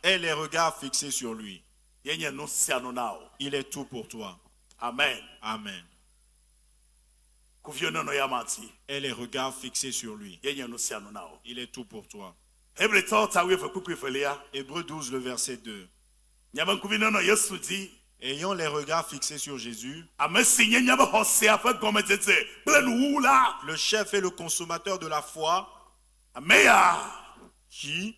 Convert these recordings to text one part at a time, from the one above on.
et les regards fixés sur lui. Il est tout pour toi. Amen. Amen. Et les regards fixés sur lui. Il est tout pour toi. Hébreux 12, le verset 2. Ayant les regards fixés sur Jésus, le chef et le consommateur de la foi, qui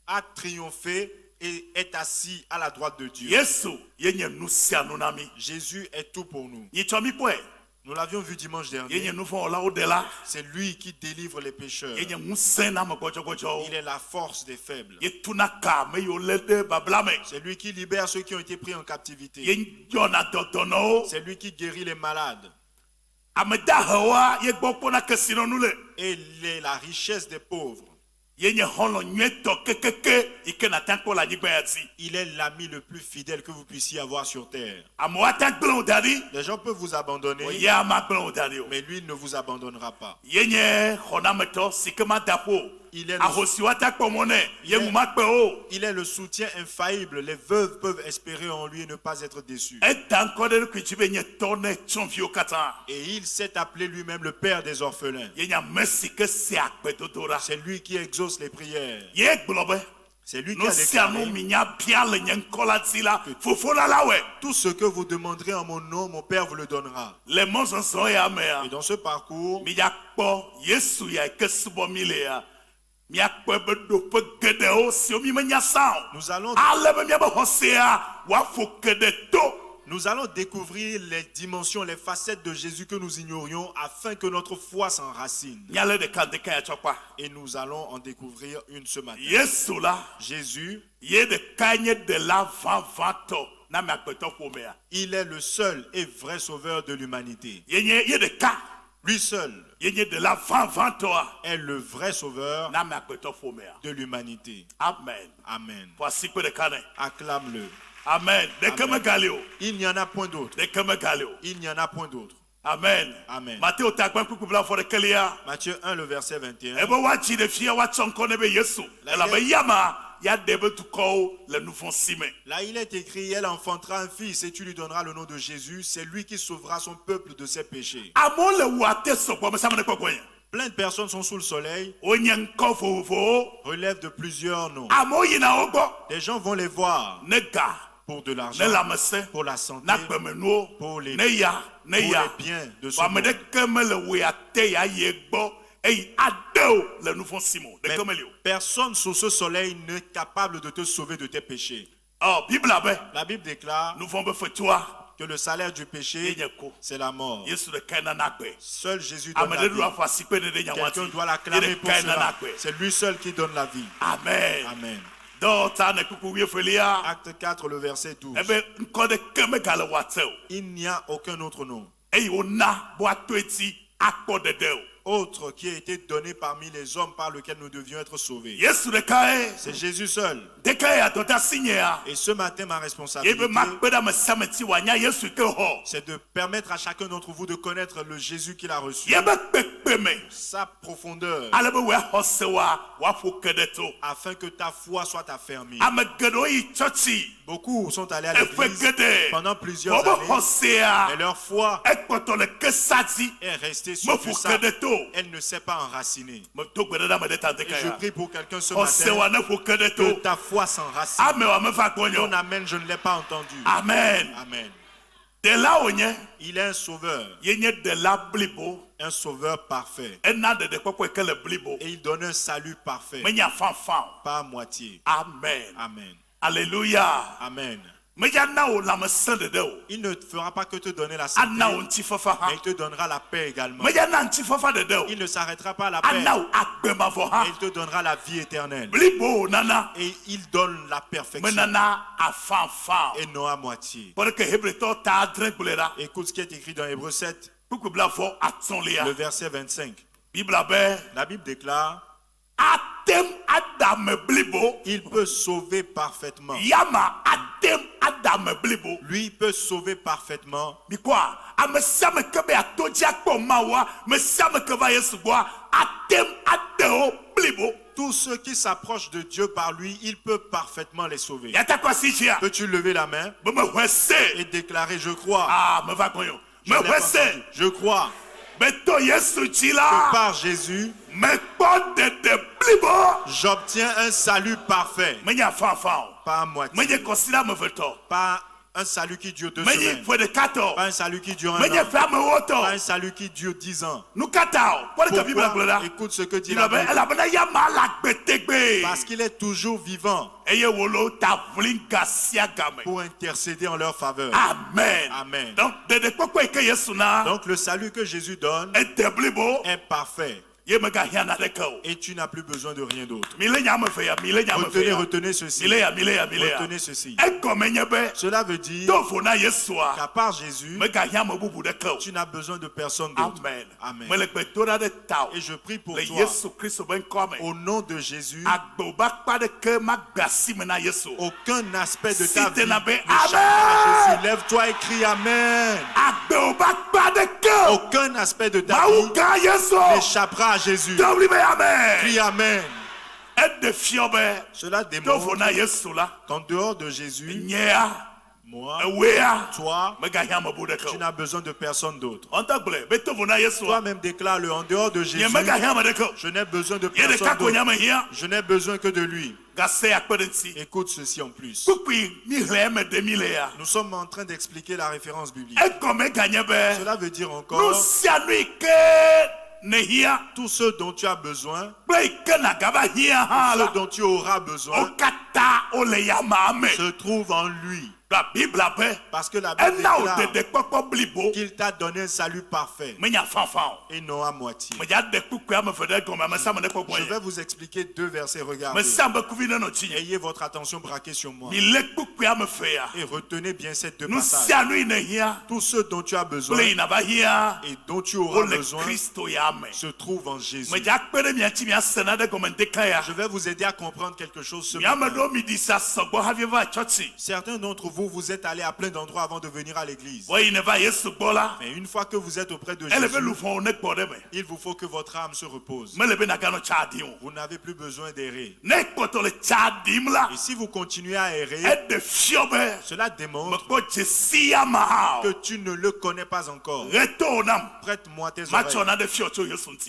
a triomphé et est assis à la droite de Dieu. Jésus est tout pour nous. Nous l'avions vu dimanche dernier. C'est lui qui délivre les pécheurs. Il est la force des faibles. C'est lui qui libère ceux qui ont été pris en captivité. C'est lui qui guérit les malades. Et il est la richesse des pauvres. Il est l'ami le plus fidèle que vous puissiez avoir sur terre. Les gens peuvent vous abandonner, mais lui il ne vous abandonnera pas. Il est le soutien infaillible. Les veuves peuvent espérer en lui et ne pas être déçus. Et il s'est appelé lui-même le père des orphelins. C'est lui qui exauce les prières. C'est lui qui a déclaré: tout ce que vous demanderez en mon nom, mon Père vous le donnera. Et dans ce parcours, nous allons découvrir les dimensions, les facettes de Jésus que nous ignorions afin que notre foi s'enracine. Et nous allons en découvrir une ce matin. Jésus, il est le seul et vrai sauveur de l'humanité. Lui seul est le vrai sauveur de l'humanité. Amen. Amen. Acclame-le. Amen. Amen. Il n'y en a point d'autre. Il n'y en a point d'autre. Amen. Amen. Matthieu 1, le verset 21. Là, il est écrit: elle enfantera un fils et tu lui donneras le nom de Jésus. C'est lui qui sauvera son peuple de ses péchés. Plein de personnes sont sous le soleil, relèvent de plusieurs noms. Les gens vont les voir pour de l'argent, pour la santé, pour les biens de ce monde. Mais personne sous ce soleil n'est capable de te sauver de tes péchés. La Bible déclare que le salaire du péché, c'est la mort. Seul Jésus donne la vie. Quelqu'un doit l'acclamer pour cela. C'est lui seul qui donne la vie. Amen. Amen. Acte 4, le verset 12. Il n'y a aucun autre nom autre qui a été donné parmi les hommes par lequel nous devions être sauvés. C'est Jésus seul. Et ce matin, ma responsabilité, c'est de permettre à chacun d'entre vous de connaître le Jésus qu'il a reçu, sa profondeur, afin que ta foi soit affermie. Beaucoup sont allés à l'église pendant plusieurs années, et leur foi est restée sur du sable. Elle ne s'est pas enracinée. Et je prie pour quelqu'un ce matin que ta foi s'enracine. Ton amen, je ne l'ai pas entendu. Amen. Amen. Il est un sauveur. Un sauveur parfait. Et il donne un salut parfait. Pas à moitié. Amen. Amen. Alléluia. Amen. Il ne fera pas que te donner la santé, mais il te donnera la paix également. Il ne s'arrêtera pas à la paix, mais il te donnera la vie éternelle. Et il donne la perfection et non à moitié. Écoute ce qui est écrit dans Hébreux 7, le verset 25. La Bible déclare: il peut sauver parfaitement. Lui peut sauver parfaitement. Tous ceux qui s'approchent de Dieu par lui, il peut parfaitement les sauver. Peux-tu lever la main et déclarer je crois? Je crois que par Jésus, j'obtiens un salut parfait. Pas à moitié. Pas un salut qui dure 2 semaines. Pas un salut qui dure 1 an. Pas un salut qui dure 10 ans. Pourquoi? Écoute ce que dit la Bible. Parce qu'il est toujours vivant pour intercéder en leur faveur. Amen. Amen. Donc le salut que Jésus donne est parfait. Et tu n'as plus besoin de rien d'autre. Retenez ceci. Retenez ceci. Cela veut dire qu'à part Jésus, tu n'as besoin de personne d'autre. Amen. Et je prie pour toi, au nom de Jésus, aucun aspect de ta vie n'échappera à Jésus. Lève-toi et crie Amen. Aucun aspect de ta vie n'échappera à Jésus. Crie Amen. Cela démontre qu'en dehors de Jésus, moi, toi, tu n'as besoin de personne d'autre. Toi-même déclare-le, en dehors de Jésus, je n'ai besoin de personne d'autre. Je n'ai besoin que de lui. Écoute ceci en plus. Nous sommes en train d'expliquer la référence biblique. Cela veut dire encore tout ce dont tu as besoin, tout ce dont tu auras besoin, se trouve en lui. Parce que la Bible déclare qu'il t'a donné un salut parfait et non à moitié. Je vais vous expliquer 2 versets, regardez. Ayez votre attention braquée sur moi et retenez bien ces 2 passages. Tout ce dont tu as besoin et dont tu auras besoin se trouve en Jésus. Je vais vous aider à comprendre quelque chose ce matin. Certains d'entre vous êtes allés à plein d'endroits avant de venir à l'église. Mais une fois que vous êtes auprès de Jésus, il vous faut que votre âme se repose. Vous n'avez plus besoin d'errer. Et si vous continuez à errer, cela démontre que tu ne le connais pas encore. Prête-moi tes oreilles.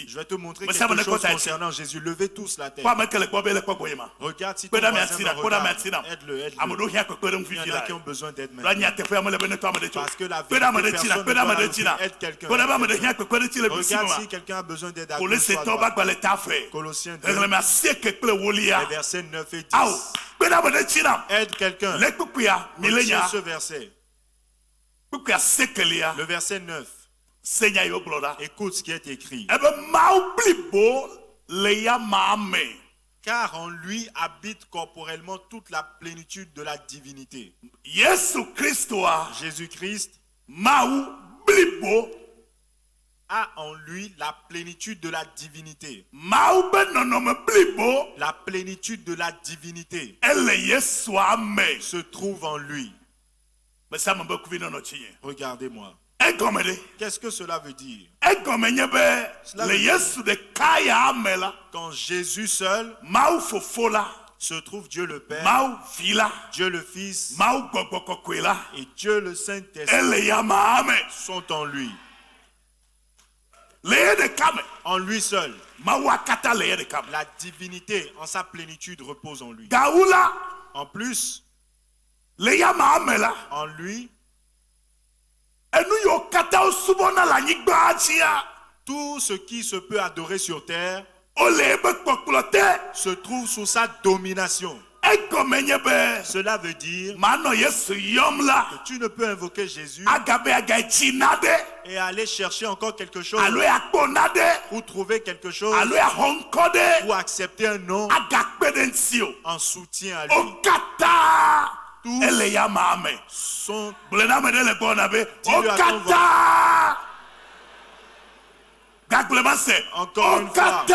Je vais te montrer quelque chose concernant Jésus. Levez tous la tête. Regarde si ton voisin regarde. Aide-le. Il y en a qui ont besoin d'aide maintenant. Parce que la vérité, personne ne peut la remplir. Aide quelqu'un. Regarde si quelqu'un a besoin d'aide à gauche ou à droite. Colossiens 2, versets 9 et 10. Aide quelqu'un. Retiens ce verset. Le verset 9. Écoute ce qui est écrit. Car en lui habite corporellement toute la plénitude de la divinité. Jésus-Christ a en lui la plénitude de la divinité. La plénitude de la divinité se trouve en lui. Regardez-moi. Qu'est-ce que cela veut dire? Quand Jésus seul se trouve Dieu le Père, Dieu le Fils et Dieu le Saint-Esprit sont en lui. En lui seul. La divinité en sa plénitude repose en lui. En plus, en lui, tout ce qui se peut adorer sur terre se trouve sous sa domination. Cela veut dire que tu ne peux invoquer Jésus et aller chercher encore quelque chose ou trouver quelque chose ou accepter un nom en soutien à lui. Tous sont... Encore une fois.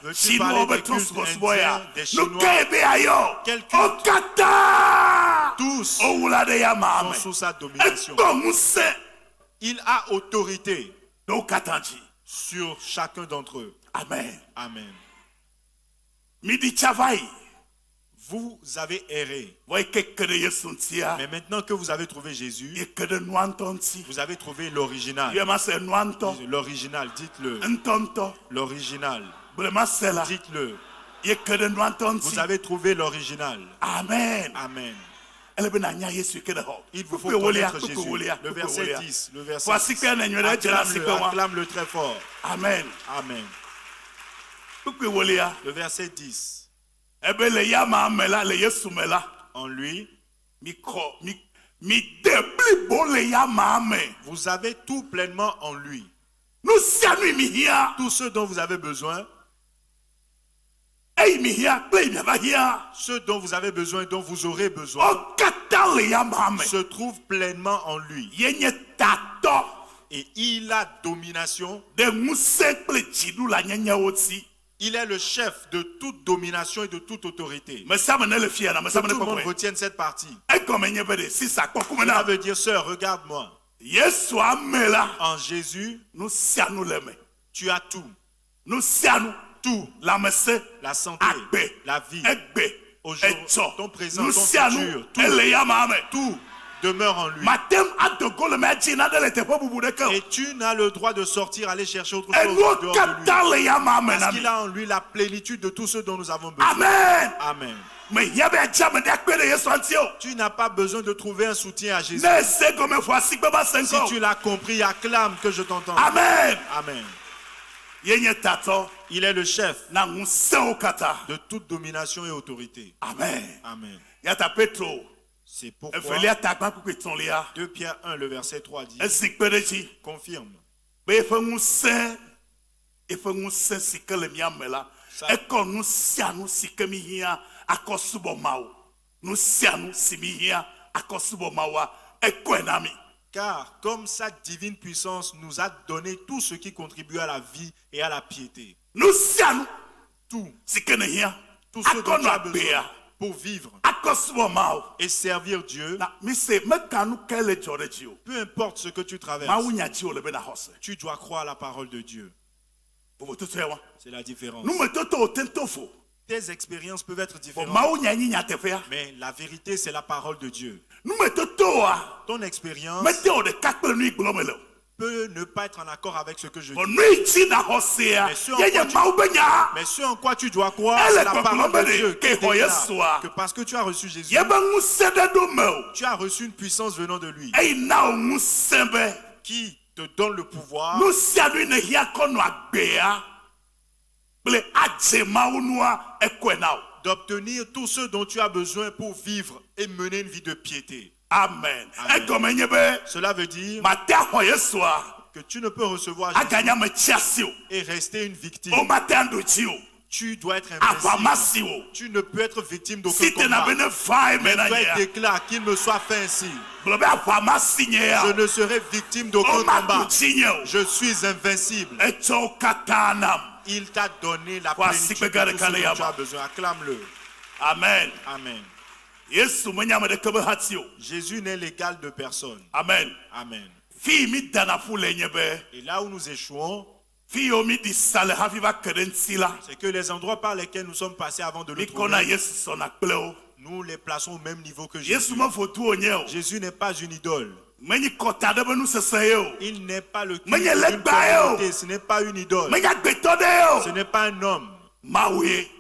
Veux-tu parler des cultes indiens, des Chinois? Quel culte? Tous sont sous sa domination. Il a autorité Donc attendez. sur chacun d'entre eux. Amen. Amen. Midi travail. Vous avez erré. Mais Mais maintenant que vous avez trouvé Jésus, vous avez trouvé l'original. L'original, dites-le. L'original. Dites-le. Vous avez trouvé l'original. Amen. Amen. Il vous faut connaître Jésus. Le verset 10. Le verset 10. Acclame-le très fort. Amen. Amen. Le verset 10. En lui, vous avez tout pleinement en lui. Tout ce dont vous avez besoin, ce dont vous avez besoin et dont vous aurez besoin, se trouve pleinement en lui. Et il a domination. Il est le chef de toute domination et de toute autorité. Que tout le monde retienne cette partie. Ça veut dire, sœur, regarde-moi. En Jésus, tu as tout. Tout. La santé, la vie, aujourd'hui, ton présent, ton futur, tout demeure en lui. Et tu n'as le droit de sortir, aller chercher autre chose dehors de lui. Parce qu'il a en lui la plénitude de tout ce dont nous avons besoin. Amen. Amen. Tu n'as pas besoin de trouver un soutien à Jésus. Si tu l'as compris, acclame que je t'entends. Amen. Amen. Il est le chef de toute domination et autorité. Amen. Amen. C'est pourquoi 2 Pierre 1, le verset 3 dit, confirme. Car comme sa divine puissance nous a donné tout ce qui contribue à la vie et à la piété. Tout ce dont tu as besoin pour vivre et servir Dieu. Peu importe ce que tu traverses, tu dois croire à la parole de Dieu. C'est la différence. Tes expériences peuvent être différentes, mais la vérité, c'est la parole de Dieu. Ton expérience peut ne pas être en accord avec ce que je dis. Mais ce en quoi tu dois croire, c'est la parole de Dieu qui déclare que parce que tu as reçu Jésus, tu as reçu une puissance venant de lui qui te donne le pouvoir d'obtenir tout ce dont tu as besoin pour vivre et mener une vie de piété. Amen. Cela veut dire que tu ne peux recevoir Jésus et rester une victime. Tu dois être invincible. Tu ne peux être victime d'aucun combat. Mais Dieu déclare qu'il me soit fait ainsi. Je ne serai victime d'aucun combat. Je suis invincible. Il t'a donné la plénitude de tout ce dont tu as besoin. Acclame-le. Amen. Amen. Jésus n'est l'égal de personne. Amen. Amen. Et là où nous échouons, c'est que les endroits par lesquels nous sommes passés avant de le trouver, nous les plaçons au même niveau que Jésus. Jésus n'est pas une idole. Il n'est pas le Christ d'une communauté. Ce n'est pas une idole. Ce n'est pas un homme.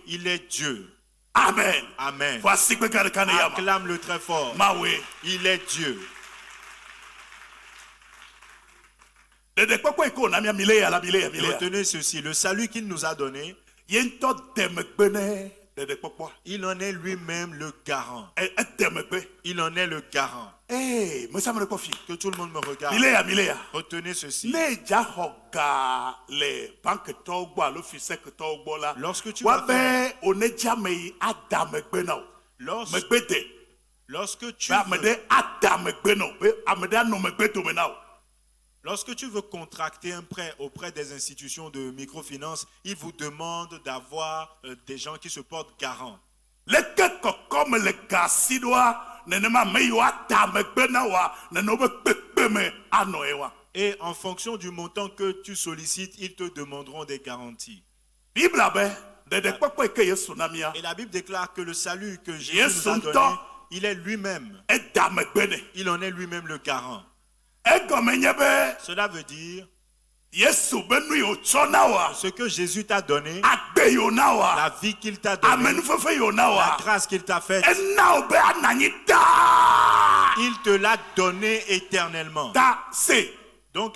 Il est Dieu. Amen. Amen. Acclame-le très fort. Il est Dieu. Retenez ceci, le salut qu'il nous a donné, il en est lui-même le garant. Il en est le garant. Que tout le monde me regarde. Retenez ceci. Lorsque tu vas faire, lorsque tu veux contracter un prêt auprès des institutions de microfinance, ils vous demandent d'avoir des gens qui se portent garants. Et en fonction du montant que tu sollicites, ils te demanderont des garanties. Et la Bible déclare que le salut que Jésus nous a donné, il est lui-même. Il en est lui-même le garant. Cela veut dire ce que Jésus t'a donné, la vie qu'il t'a donnée, la grâce qu'il t'a faite, il te l'a donné éternellement. Donc,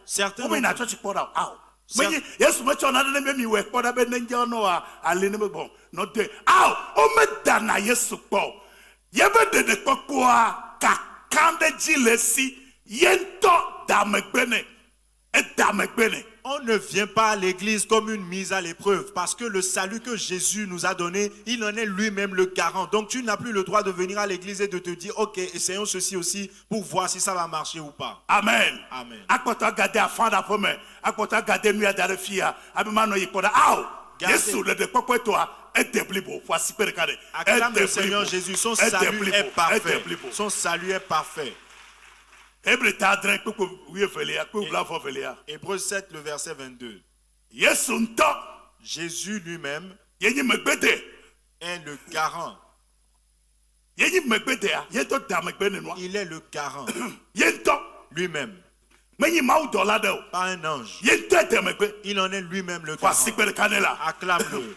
certains on ne vient pas à l'église comme une mise à l'épreuve parce que le salut que Jésus nous a donné, il en est lui-même le garant. Donc tu n'as plus le droit de venir à l'église et de te dire ok, essayons ceci aussi pour voir si ça va marcher ou pas. Amen. Amen. Acclame le Seigneur Jésus, son salut est parfait. Son salut est parfait. Hébreux 7, le verset 22. Jésus lui-même est le garant. Il est le garant lui-même. Pas un ange. Il en est lui-même le garant. Acclame-le.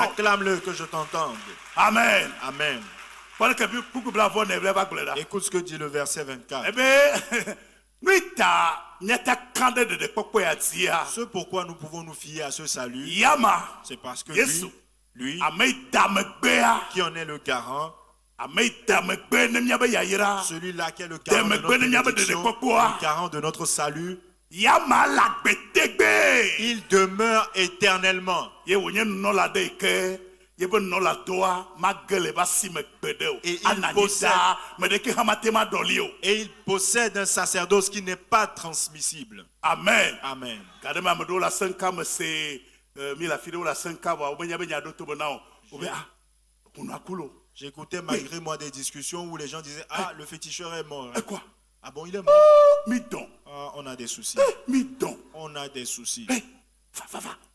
Acclame-le que je t'entende. Amen. Amen. Écoute ce que dit le verset 24. Ce pourquoi nous pouvons nous fier à ce salut, c'est parce que lui qui en est le garant, celui-là qui est le garant de notre bénédiction, le garant de notre salut, il demeure éternellement. Et il possède un sacerdoce qui n'est pas transmissible. Amen. Amen. J'écoutais malgré moi des discussions où les gens disaient ah, le féticheur est mort. Quoi? Ah bon, il est mort. Ah, on a des soucis. On a des soucis.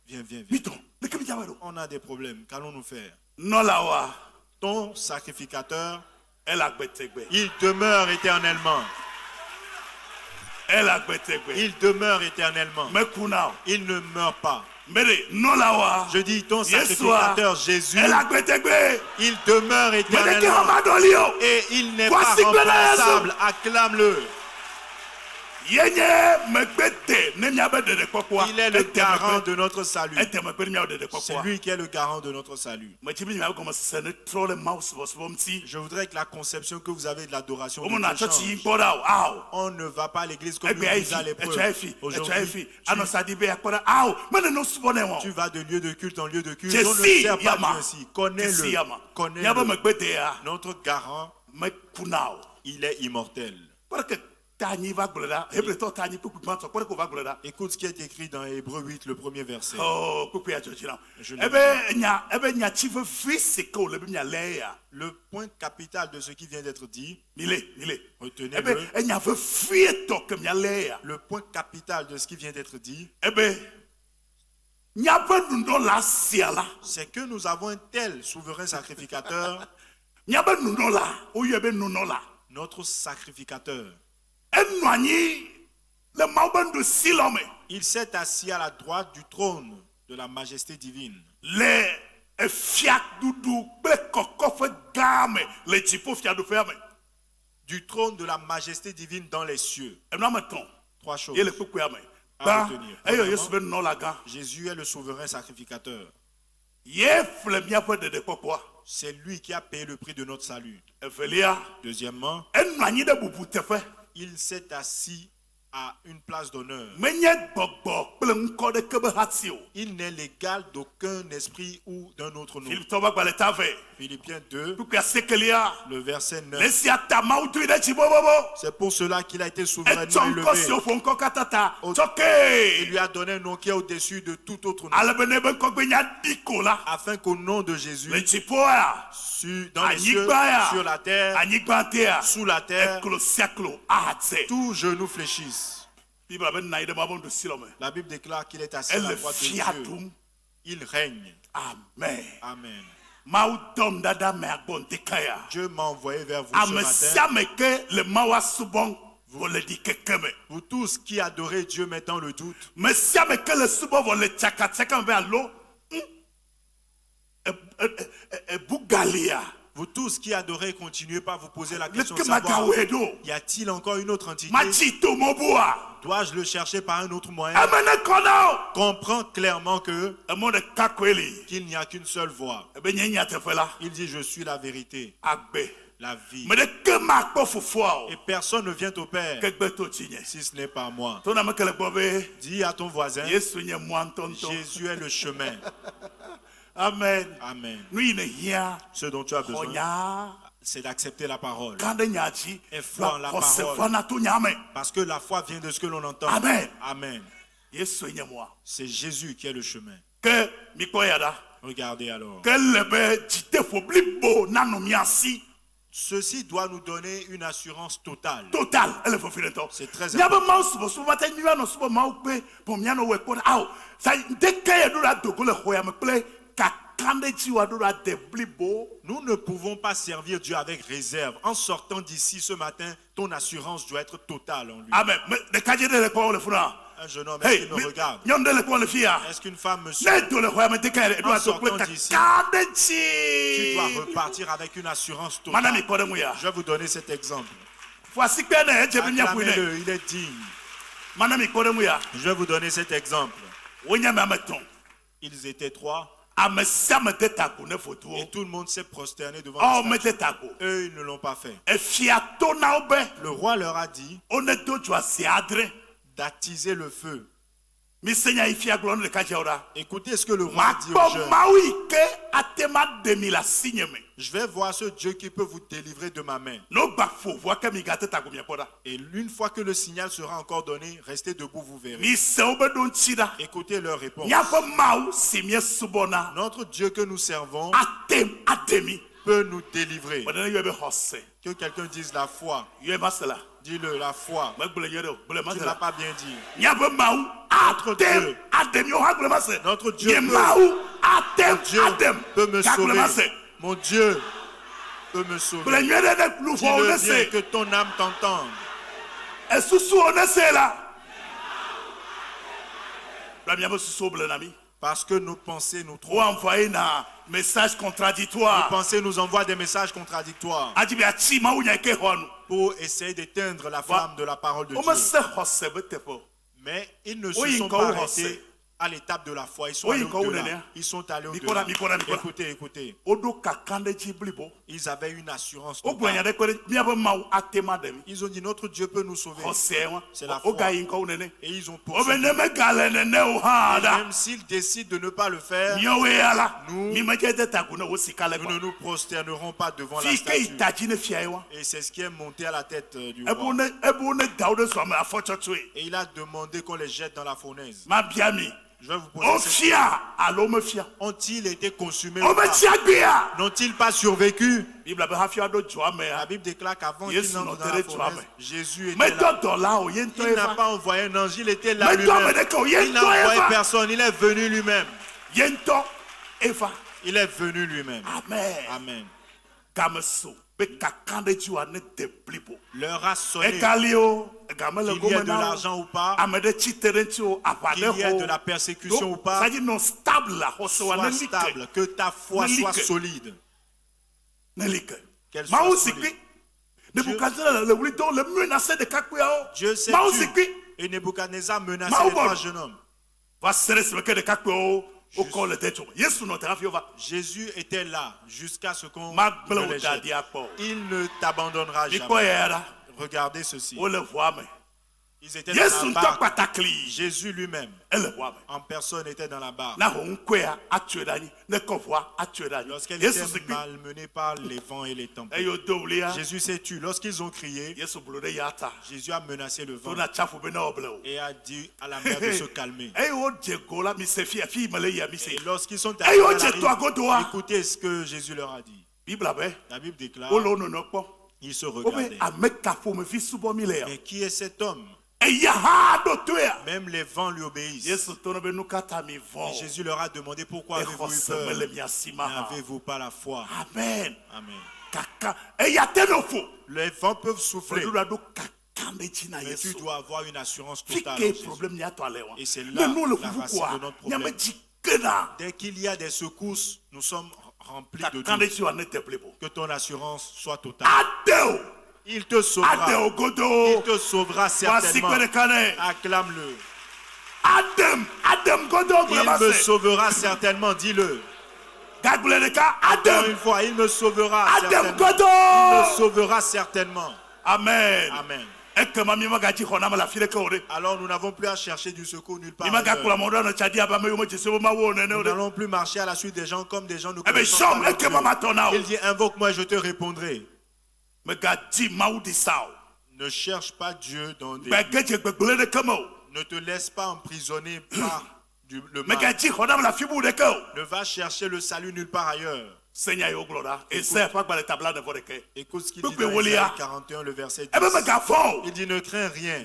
Viens. On a des problèmes. Qu'allons-nous faire? Ton sacrificateur, il demeure éternellement. Il demeure éternellement. Il ne meurt pas. Je dis ton sacrificateur Jésus, il demeure éternellement et il n'est pas remplaçable. Acclame-le. Il est le garant de notre salut. C'est lui qui est le garant de notre salut. Je voudrais que la conception que vous avez de l'adoration change. On ne va pas à l'église comme une mise à l'épreuve. Aujourd'hui, tu vas de lieu de culte en lieu de culte. On ne sert pas Dieu ainsi. Connais-le. Notre garant, il est immortel. Écoute ce qui est écrit dans Hébreux 8, le premier verset. Le point capital de ce qui vient d'être dit, retenez-le. Le point capital de ce qui vient d'être dit, c'est que nous avons un tel souverain sacrificateur, notre sacrificateur. Il s'est assis à la droite du trône de la majesté divine. Du trône de la majesté divine dans les cieux. Trois choses à retenir. Jésus est le souverain sacrificateur. C'est lui qui a payé le prix de notre salut. Deuxièmement, il s'est assis à une place d'honneur. Il n'est l'égal d'aucun esprit ou d'un autre nom. Philippiens 2, le verset 9. C'est pour cela qu'il a été souverainement élevé. Il lui a donné un nom qui est au-dessus de tout autre nom. Afin qu'au nom de Jésus, dans les cieux, sur la terre, sous la terre, tout genou fléchisse. La Bible déclare qu'il est assis à la droite de Dieu. Il règne. Amen. Amen. Dieu m'a envoyé vers vous ce matin. Vous tous qui adorez Dieu mettant le doute. Vous tous qui adorez, continuez pas à vous poser la question de savoir, y a-t-il encore une autre entité? Dois-je le chercher par un autre moyen? Comprends clairement que qu'il n'y a qu'une seule voie. Il dit, je suis la vérité, la vie. Et personne ne vient au Père si ce n'est pas moi. Dis à ton voisin, Jésus est le chemin. Amen. Amen. Ce dont tu as besoin, c'est d'accepter la parole. Et foi en la parole. Parce que la foi vient de ce que l'on entend. Amen. Amen. C'est Jésus qui est le chemin. Regardez alors. Ceci doit nous donner une assurance totale. C'est très important. Nous ne pouvons pas servir Dieu avec réserve. En sortant d'ici ce matin, ton assurance doit être totale en lui. Amen. Un jeune homme, est-ce qu'il me regarde? Est-ce qu'une femme me suit? En sortant d'ici, tu dois repartir avec une assurance totale. Je vais vous donner cet exemple. Acclamez-le, il est digne. Je vais vous donner cet exemple. Ils étaient 3. Et tout le monde s'est prosterné devant la statue. Eux, ils ne l'ont pas fait. Le roi leur a dit d'attiser le feu. Écoutez ce que le roi dit aux jeunes. Je vais voir ce Dieu qui peut vous délivrer de ma main. Et une fois que le signal sera encore donné, restez debout, vous verrez. Écoutez leur réponse. Notre Dieu que nous servons peut nous délivrer. Que quelqu'un dise la foi. Dis-le, la foi. Tu ne l'as pas bien dit. Notre Dieu peut me sauver. Mon Dieu peut me sauver. Dis-le bien, que ton âme t'entende. Parce que nos pensées nous trompent. Nos pensées nous envoient des messages contradictoires pour essayer d'éteindre la flamme de la parole de Dieu. Mais ils ne se sont pas arrêtés à l'étape de la foi. Ils sont allés au-delà. Ils sont allés au-delà. Écoutez, écoutez. Ils avaient une assurance totale. Ils ont dit, notre Dieu peut nous sauver. C'est la foi. Et ils ont poursuivi. Même s'ils décident de ne pas le faire, nous ne nous prosternerons pas devant la statue. Et c'est ce qui est monté à la tête du roi. Et il a demandé qu'on les jette dans la fournaise. Je vais vous poser ont-ils été consumés ou pas? N'ont-ils pas survécu? La Bible déclare qu'avant qu'il n'entre dans la fournaise, Jésus était là. Il n'a pas envoyé un ange, il était là lui-même. Il n'a envoyé personne, il est venu lui-même. Il est venu lui-même. Amen. Leur a sonné qu'il y ait de l'argent ou pas, qu'il y ait de la persécution ou pas, sois stable, que ta foi soit solide. Qu'elle soit solide. Dieu s'est tué et Nebuchadnezzar menaçait les 3 jeunes hommes. Jésus était là jusqu'à ce qu'on le les jette. Il ne t'abandonnera jamais. Regardez ceci. Ils étaient dans la barque. Jésus lui-même, en personne, était dans la barque. Lorsqu'elle était malmenée par les vents et les tempêtes, Jésus s'est tué. Lorsqu'ils ont crié, Jésus a menacé le vent et a dit à la mer de se calmer. Et lorsqu'ils sont arrivés à la rive, écoutez ce que Jésus leur a dit. La Bible déclare, ils se regardaient. Mais qui est cet homme? Même les vents lui obéissent. Et Jésus leur a demandé, pourquoi avez-vous eu peur? N'avez-vous pas la foi? Amen. Amen. Les vents peuvent souffler, mais tu dois avoir une assurance totale. Et c'est là la racine de notre problème. Dès qu'il y a des secousses, nous sommes remplis de doute. Que ton assurance soit totale. Il te sauvera. Il te sauvera certainement. Acclame-le. Il me sauvera certainement, dis-le. Encore une fois, il me sauvera certainement. Il me sauvera certainement. Amen. Amen. Alors nous n'avons plus à chercher du secours nulle part. Nous n'allons plus marcher à la suite des gens comme des gens nous connaissent. Il dit, invoque-moi et je te répondrai. Ne cherche pas Dieu dans des... Ne te laisse pas emprisonner par le mal. Ne va chercher le salut nulle part ailleurs. Écoute ce qu'il dit dans Isaïe 41, le verset 10. Il dit, ne crains rien,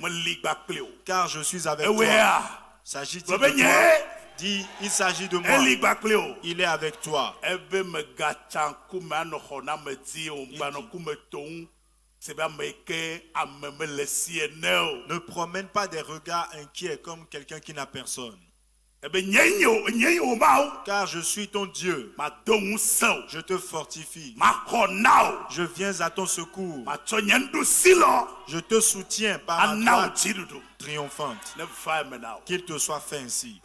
car je suis avec toi. S'agit-il de toi? Dit, il s'agit de moi. Il est avec toi. Ne promène pas des regards inquiets comme quelqu'un qui n'a personne. Car je suis ton Dieu. Je te fortifie. Je viens à ton secours. Je te soutiens par ma droite triomphante. Qu'il te soit fait ainsi.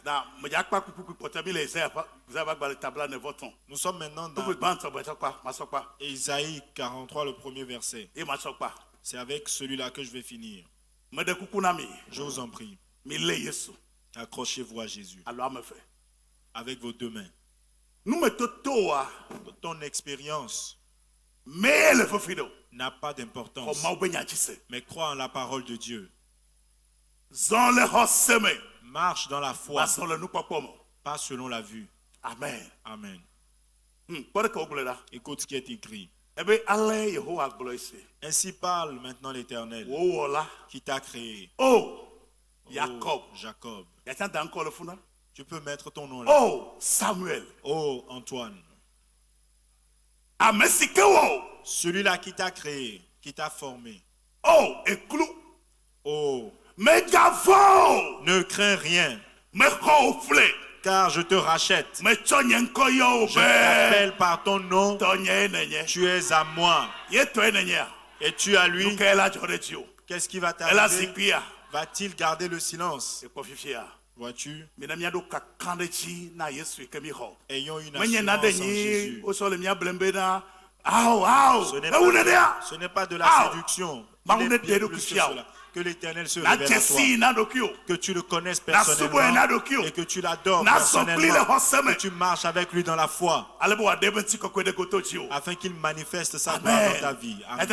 Nous sommes maintenant dans Isaïe 43, le premier verset. C'est avec celui-là que je vais finir. Je vous en prie. Accrochez-vous à Jésus. Avec vos deux mains. Ton expérience n'a pas d'importance. Mais crois en la parole de Dieu. Marche dans la foi. Pas selon la vue. Amen. Amen. Écoute ce qui est écrit. Ainsi parle maintenant l'Éternel qui t'a créé. Jacob. Jacob. Tu peux mettre ton nom là. Oh, Samuel. Oh, Antoine. Celui-là qui t'a créé, qui t'a formé. Oh, Eklou. Oh. Ne crains rien. Car je te rachète. Je t'appelle par ton nom. Tu es à moi. Et tu as lui. Qu'est-ce qui va t'arriver? Va-t-il garder le silence? Vois-tu? Ayons une assurance en Jésus. Ce n'est pas de la séduction. Il est bien plus que cela. Que l'Éternel se révèle à toi. Que tu le connaisses personnellement. Et que tu l'adores personnellement. Que tu marches avec lui dans la foi. Afin qu'il manifeste sa gloire dans ta vie. Amen.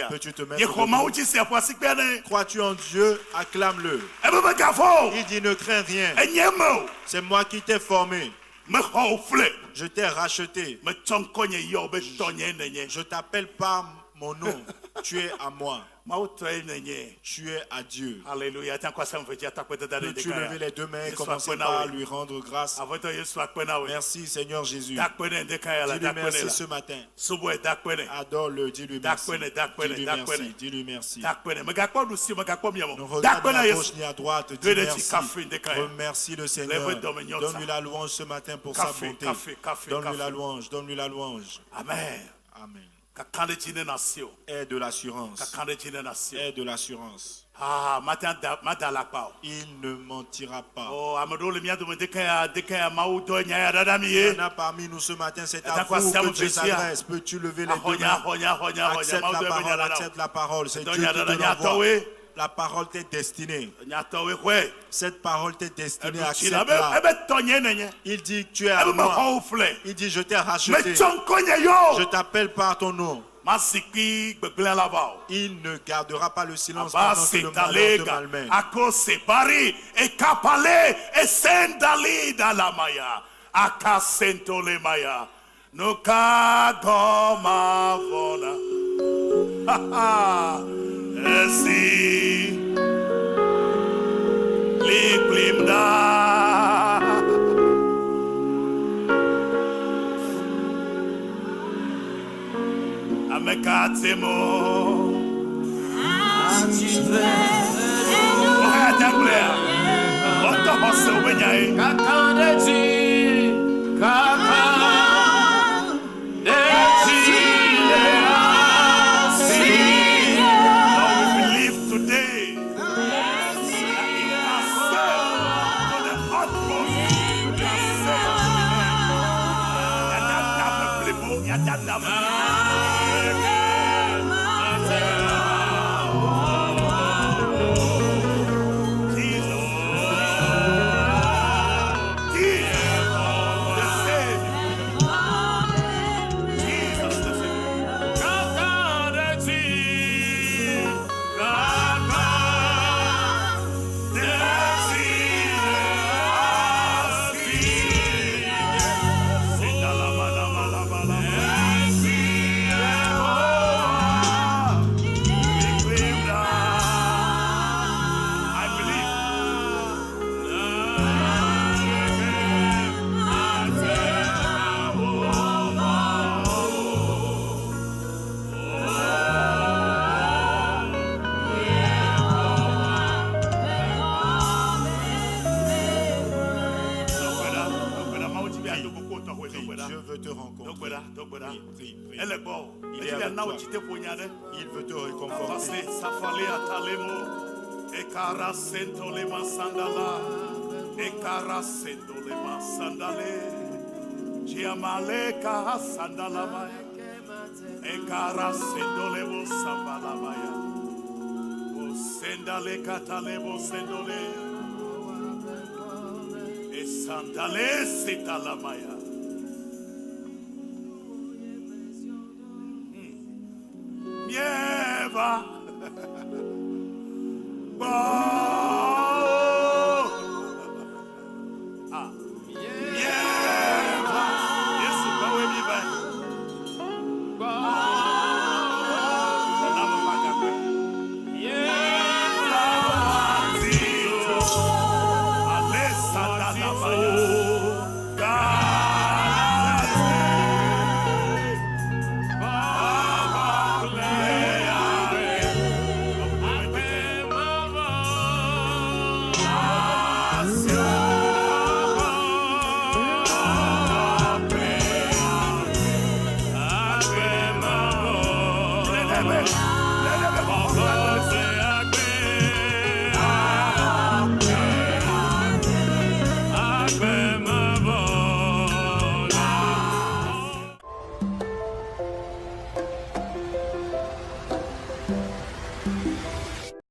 Peux-tu te mettre debout? Crois-tu en Dieu? Acclame-le. Il dit ne crains rien. C'est moi qui t'ai formé. Je t'ai racheté. Je t'appelle par mon nom. Tu es à moi. Tu es à Dieu. Alléluia. Peux-tu lever les deux mains et commencer par lui rendre grâce? Merci Seigneur Jésus. Dis-lui merci ce matin. Adore-le, dis-lui merci. Dis-lui merci. Dis-lui merci. Ne regarde ni à gauche ni à droite. Dis merci. Remercie le Seigneur. Donne-lui la louange ce matin pour sa bonté. Donne-lui la louange. Donne-lui la louange. Amen. Amen. Aie de l'assurance. Aie de l'assurance. Il ne mentira pas. Il y en a parmi nous ce matin, c'est à vous que Dieu s'adresse. Peux-tu lever les deux mains? Accepte la parole, accepte la parole. C'est Dieu qui te l'envoie. La parole t'est destinée. Cette parole t'est destinée à cette là. Il dit tu es à moi. Il dit je t'ai racheté. Je t'appelle par ton nom. Il ne gardera pas le silence pendant que le malheur te malmène. Je veux te rencontrer. Prie. Il est avec toi. Il veut te réconforter. Mieva. Amen.